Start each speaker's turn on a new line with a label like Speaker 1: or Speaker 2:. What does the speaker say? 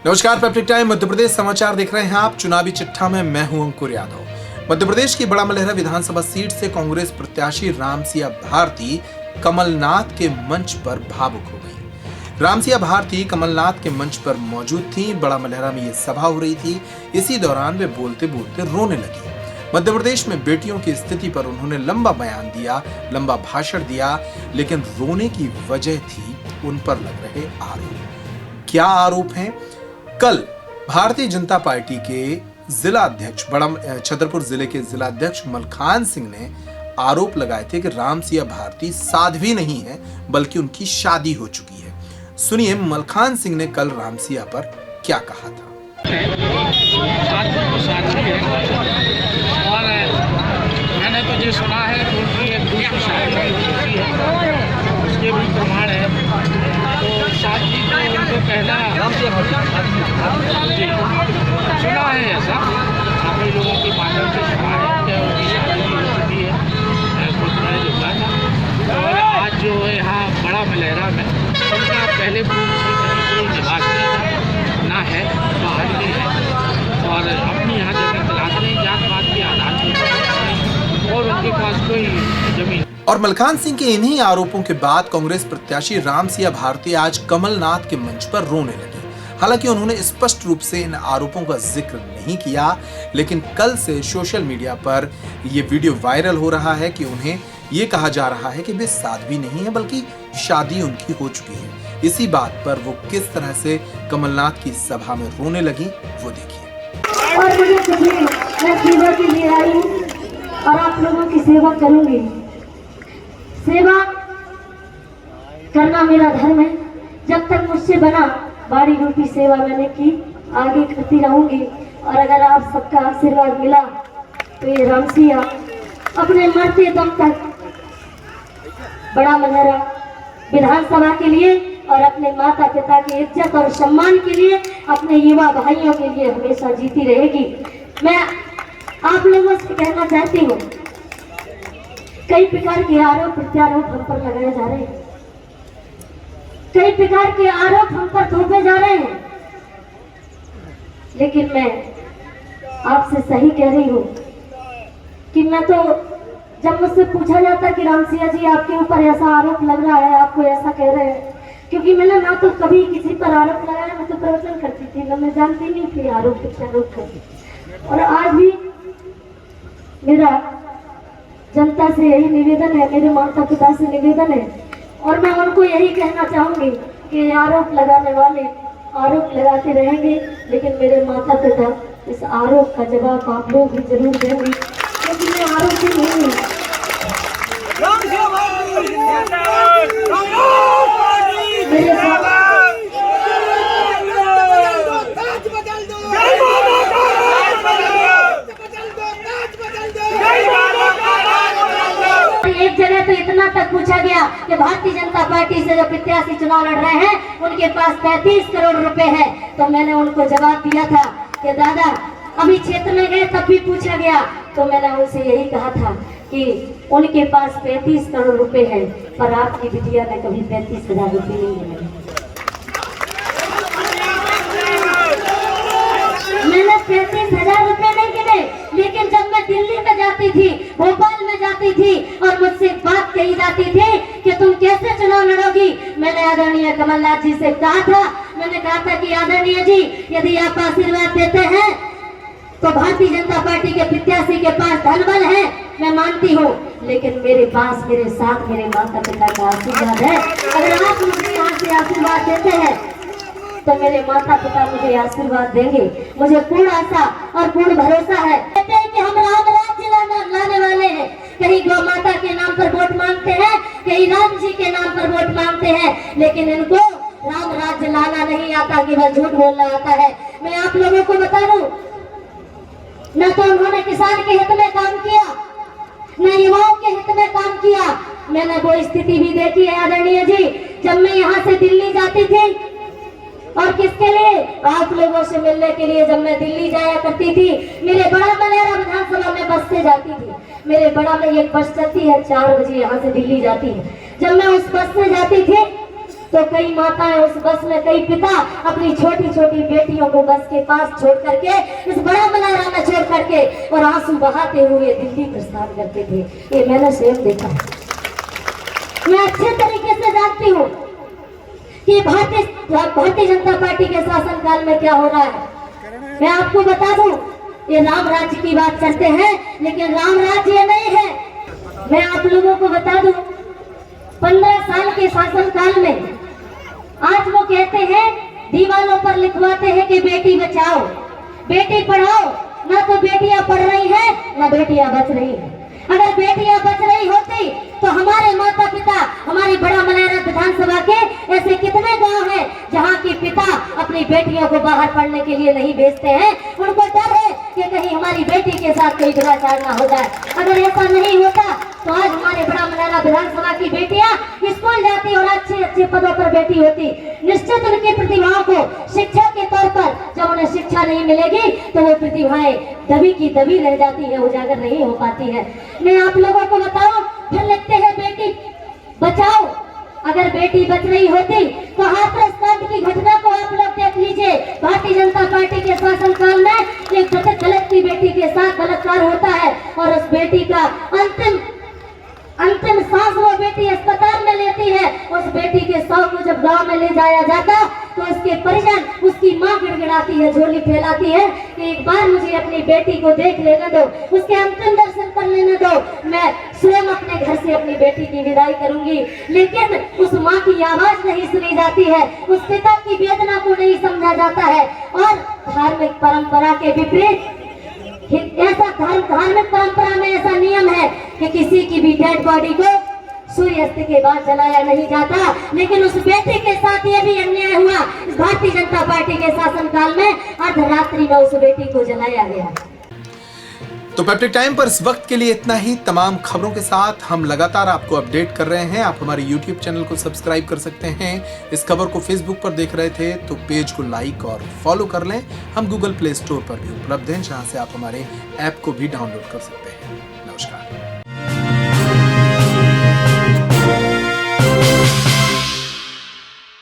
Speaker 1: नमस्कार, public time Madhya Pradesh समाचार देख रहे हैं आप। चुनावी चिट्ठा में मैं हूं अंकुर यादव। मध्य प्रदेश की बड़ा मलहरा विधानसभा सीट से कांग्रेस प्रत्याशी रामसिया भारती कमलनाथ के मंच पर भावुक हो गई। रामसिया भारती कमलनाथ के मंच पर मौजूद थी। बड़ा मलहरा में ये सभा हो रही थी। इसी दौरान वे बोलते बोलते रोने लगी। मध्य प्रदेश में बेटियों की स्थिति पर उन्होंने लंबा बयान दिया, लंबा भाषण दिया, लेकिन रोने की वजह थी उन पर लग रहे आरोप। क्या आरोप हैं? कल भारतीय जनता पार्टी के जिला अध्यक्ष छतरपुर जिले के जिला अध्यक्ष मलखान सिंह ने आरोप लगाए थे कि रामसिया भारती साध्वी नहीं है, बल्कि उनकी शादी हो चुकी है। सुनिए मलखान सिंह ने कल रामसिया पर क्या कहा था।
Speaker 2: और मैंने तो ये सुना है कि उनकी एक दूसरी शादी है, उसके भी प्रमाण है। तो शादी तो उनको पहला जी सुना है, ऐसा काफ़ी लोगों के माध्यम से सुना है कि उनकी शादी भी हो चुकी है, खुद मैंने जुड़ा था। और आज जो है यहाँ बड़ा मलहरा में उनका पहले पूर्व से कोई निवास नहीं था, ना है, बाहर नहीं है, और अपनी यहाँ जगह तलाश नहीं, जात पात के आधार पर, और उनके पास कोई जमीन।
Speaker 1: और मलखान सिंह के इन्हीं आरोपों के बाद कांग्रेस प्रत्याशी रामसिया भारती आज कमलनाथ के मंच पर रोने लगी। हालांकि उन्होंने स्पष्ट रूप से इन आरोपों का जिक्र नहीं किया, लेकिन कल से सोशल मीडिया पर यह वीडियो वायरल हो रहा है कि उन्हें ये कहा जा रहा है कि वे साध्वी नहीं है, बल्कि शादी उनकी हो चुकी है। इसी बात पर वो किस तरह से कमलनाथ की सभा में रोने लगी, वो देखिए।
Speaker 3: और मुझे मैं सेवा के लिए आई हूँ और आप लोगों की सेवा करूंगी। सेवा करना मेरा धर्म है। जब तक मुझसे बना बाड़ी रूपी सेवा मैंने की, आगे करती रहूंगी। और अगर आप सबका आशीर्वाद मिला तो ये रामसिया अपने मरते दम तक बड़ा मलहरा विधानसभा के लिए और अपने माता पिता की इज्जत और सम्मान के लिए, अपने युवा भाइयों के लिए हमेशा जीती रहेगी। मैं आप लोगों से कहना चाहती हूँ, कई प्रकार के आरोप प्रत्यारोप हम पर लगाए जा रहे हैं, कई प्रकार के आरोप हम पर थोपे जा रहे हैं, लेकिन मैं आपसे सही कह रही हूँ कि मैं तो जब मुझसे पूछा जाता कि रामसिया जी आपके ऊपर ऐसा आरोप लग रहा है, आपको ऐसा कह रहे हैं, क्योंकि मैंने ना तो कभी किसी पर आरोप लगाया, मैं तो प्रवचन करती थी, ना मैं जानती नहीं थी आरोप प्रत्यारोप करती। और आज भी मेरा जनता से यही निवेदन है, मेरे माता पिता से निवेदन है, और मैं उनको यही कहना चाहूंगी कि आरोप लगाने वाले आरोप लगाते रहेंगे, लेकिन मेरे माता पिता इस आरोप का जवाब आप लोग भी जरूर देंगे, क्योंकि मैं आरोपी नहीं हूँ। मेरे एक जगह तो इतना तक पूछा गया कि भारतीय जनता पार्टी से जो प्रत्याशी चुनाव लड़ रहे हैं उनके पास 35 करोड़ रुपए है। तो मैंने उनको जवाब दिया था कि दादा, अभी क्षेत्र में गए तब भी पूछा गया, तो मैंने उनसे यही कहा था कि उनके पास 35 करोड़ रुपए है, पर आपकी बिटिया ने कभी 35,000 रुपए नहीं दिए। मैंने 35,000 रुपए नहीं गिने, लेकिन जब मैं दिल्ली में जाती थी, भोपाल में जाती थी और मुझसे बात कही जाती थी कि तुम कैसे चुनाव लड़ोगी, मैंने आदरणीय कमलनाथ जी से कहा था, मैंने कहा था कि आदरणीय जी, यदि आप आशीर्वाद देते हैं तो भारतीय जनता पार्टी के प्रत्याशी के पास धनबल है, मैं मानती हूँ, लेकिन मेरे पास मेरे साथ मेरे माता पिता का आशीर्वाद है। अगर आप मुझे यहाँ से आशीर्वाद देते हैं तो मेरे माता पिता मुझे आशीर्वाद देंगे। मुझे पूर्ण आशा और पूर्ण भरोसा है। कहते हैं कि हम राम राज्य लाने वाले हैं। कहीं गौ माता के नाम पर वोट मांगते हैं, कहीं राम जी के नाम पर वोट मांगते हैं, लेकिन इनको राम राज्य लाना नहीं आता, कि वह झूठ बोलना आता है। मैं आप लोगों को बता दूं, न तो उन्होंने किसान के हित में काम किया, न युवाओं के हित में काम किया। मैंने वो स्थिति भी देखी है आदरणीय जी, जब मैं यहाँ से दिल्ली जाती थी, और किसके लिए? आप लोगों से मिलने के लिए। जब मैं दिल्ली जाया करती थी, मेरे बड़ा मलहरा विधानसभा में बस से जाती थी। मेरे बड़ा में एक बस चलती है, 4 बजे यहाँ से दिल्ली जाती है। जब मैं उस बस से जाती थी तो कई माताएं उस बस में, कई पिता अपनी छोटी छोटी बेटियों को बस के पास छोड़ करके, इस बड़ा मलहरा में छोड़ करके और आंसू बहाते हुए दिल्ली प्रस्थान करते थे। ये मैंने स्वयं देखा। मैं अच्छे तरीके से जानती हूँ कि भारतीय जनता पार्टी के शासनकाल में क्या हो रहा है। मैं आपको बता दूं, ये राम राज्य की बात करते हैं, लेकिन राम राज्य नहीं है। मैं आप लोगों को बता दूं, 15 साल के शासनकाल में आज वो कहते हैं, दीवारों पर लिखवाते हैं कि बेटी बचाओ, बेटी पढ़ाओ। ना तो बेटियां पढ़ रही हैं, ना बेटियां बच रही हैं। अगर बेटियां बच रही होती तो हमारे माता पिता, हमारी बड़ा मलहरा विधानसभा के ऐसे कितने गांव हैं जहां के पिता अपनी बेटियों को बाहर पढ़ने के लिए नहीं भेजते हैं। उनको डर है कि कहीं हमारी बेटी के साथ कोई दुराचार ना हो जाए। अगर ऐसा नहीं होता तो आज हमारे बड़ा मलहरा विधानसभा की बेटियां स्कूल जाती और अच्छे अच्छे पदों पर बैठी होती। निश्चित उनकी प्रतिभाओं को शिक्षा के तौर पर जब उन्हें शिक्षा नहीं मिलेगी तो वो प्रतिभाएं दबी की दबी रह जाती है, उजागर नहीं हो पाती है। मैं आप लोगों को बताऊं, फिर लिखते हैं बेटी बचाओ। अगर बेटी बच रही होती तो हाथरस कांड की घटना को आप लोग देख लीजिए। भारतीय जनता पार्टी के शासनकाल में एक दलित की बेटी के साथ बलात्कार होता है और उस बेटी का अंतिम सांस वो बेटी अस्पताल में लेती है। उस बेटी के शव को जब गांव में ले जाया जाता तो उसके परिजन, उसकी मां गिड़गिड़ाती है, झोली फैलाती है कि एक बार मुझे अपनी बेटी को देख लेने दो, उसके अंतिम दर्शन कर लेने दो, मैं स्वयं अपने घर से अपनी बेटी की विदाई करूंगी। लेकिन उस मां की आवाज नहीं सुनी जाती है, उस पिता की वेदना को नहीं समझा जाता है। और धार्मिक परंपरा के विपरीत ऐसा धार्मिक परंपरा में ऐसा नियम है कि किसी की भी डेड बॉडी को सूर्यास्त के बाद जलाया नहीं जाता। लेकिन उस बेटी के साथ ये भी अन्याय हुआ। इस भारतीय जनता पार्टी के शासनकाल में अर्धरात्रि में उस बेटी को जलाया गया।
Speaker 1: तो पेप्टिक टाइम पर इस वक्त के लिए इतना ही। तमाम खबरों के साथ हम लगातार आपको अपडेट कर रहे हैं। आप हमारे YouTube चैनल को सब्सक्राइब कर सकते हैं। इस खबर को Facebook पर देख रहे थे तो पेज को लाइक और फॉलो कर लें। हम Google Play Store पर भी उपलब्ध हैं, जहां से आप हमारे ऐप को भी डाउनलोड कर सकते हैं। नमस्कार।